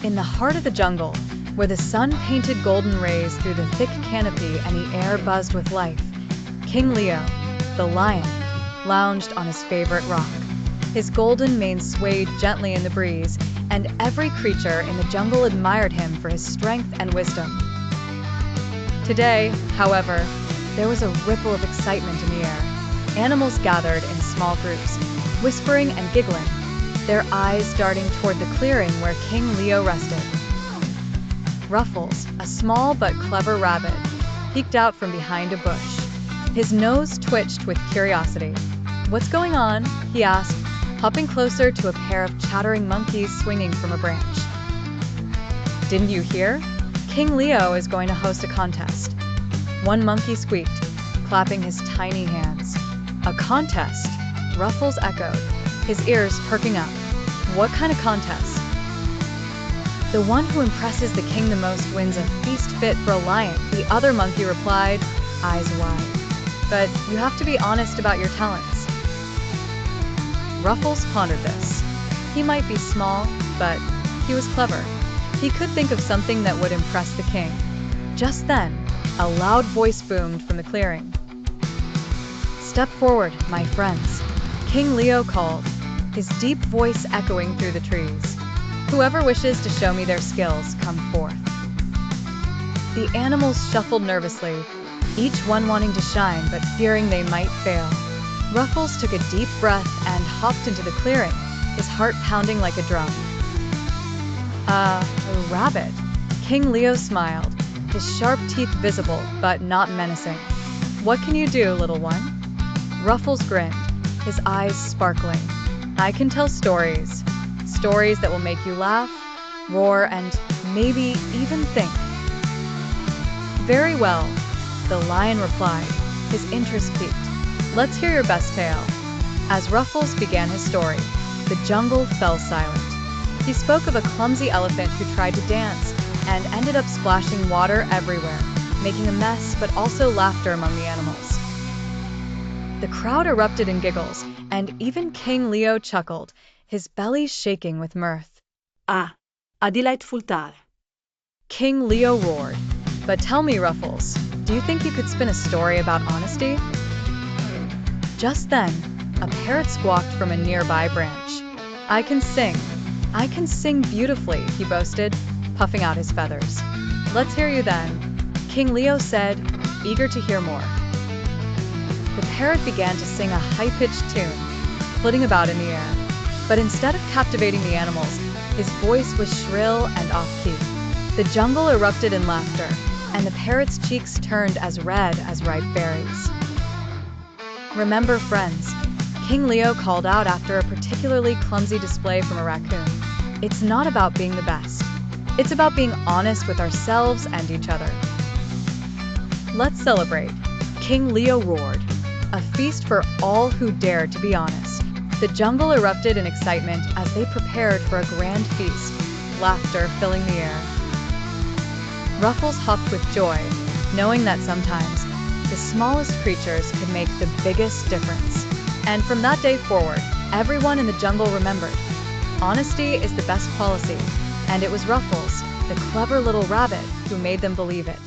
In the heart of the jungle, where the sun painted golden rays through the thick canopy and the air buzzed with life, King Leo, the lion, lounged on his favorite rock. His golden mane swayed gently in the breeze, and every creature in the jungle admired him for his strength and wisdom. Today, however, there was a ripple of excitement in the air. Animals gathered in small groups, whispering and giggling, their eyes darting toward the clearing where King Leo rested. Ruffles, a small but clever rabbit, peeked out from behind a bush. His nose twitched with curiosity. "What's going on?" he asked, hopping closer to a pair of chattering monkeys swinging from a branch. "Didn't you hear? King Leo is going to host a contest." One monkey squeaked, clapping his tiny hands. "A contest?" Ruffles echoed, his ears perking up. "What kind of contest?" "The one who impresses the king the most wins a feast fit for a lion," the other monkey replied, eyes wide. "But you have to be honest about your talents." Ruffles pondered this. He might be small, but he was clever. He could think of something that would impress the king. Just then, a loud voice boomed from the clearing. "Step forward, my friends," King Leo called, his deep voice echoing through the trees. "Whoever wishes to show me their skills, come forth." The animals shuffled nervously, each one wanting to shine but fearing they might fail. Ruffles took a deep breath and hopped into the clearing, his heart pounding like a drum. A rabbit." King Leo smiled, his sharp teeth visible but not menacing. "What can you do, little one?" Ruffles grinned, his eyes sparkling. "I can tell stories. Stories that will make you laugh, roar, and maybe even think." "Very well," the lion replied, his interest piqued. "Let's hear your best tale." As Ruffles began his story, the jungle fell silent. He spoke of a clumsy elephant who tried to dance and ended up splashing water everywhere, making a mess but also laughter among the animals. The crowd erupted in giggles, and even King Leo chuckled, his belly shaking with mirth. A delightful tale." King Leo roared. "But tell me, Ruffles, do you think you could spin a story about honesty?" Just then, a parrot squawked from a nearby branch. I can sing beautifully," he boasted, puffing out his feathers. "Let's hear you then," King Leo said, eager to hear more. The parrot began to sing a high-pitched tune, flitting about in the air. But instead of captivating the animals, his voice was shrill and off-key. The jungle erupted in laughter, and the parrot's cheeks turned as red as ripe berries. "Remember, friends," King Leo called out after a particularly clumsy display from a raccoon, "it's not about being the best. It's about being honest with ourselves and each other." "Let's celebrate," King Leo roared, a feast for all who dared to be honest. The jungle erupted in excitement as they prepared for a grand feast, laughter filling the air. Ruffles hopped with joy, knowing that sometimes the smallest creatures could make the biggest difference. And from that day forward, everyone in the jungle remembered, honesty is the best policy, and it was Ruffles, the clever little rabbit, who made them believe it.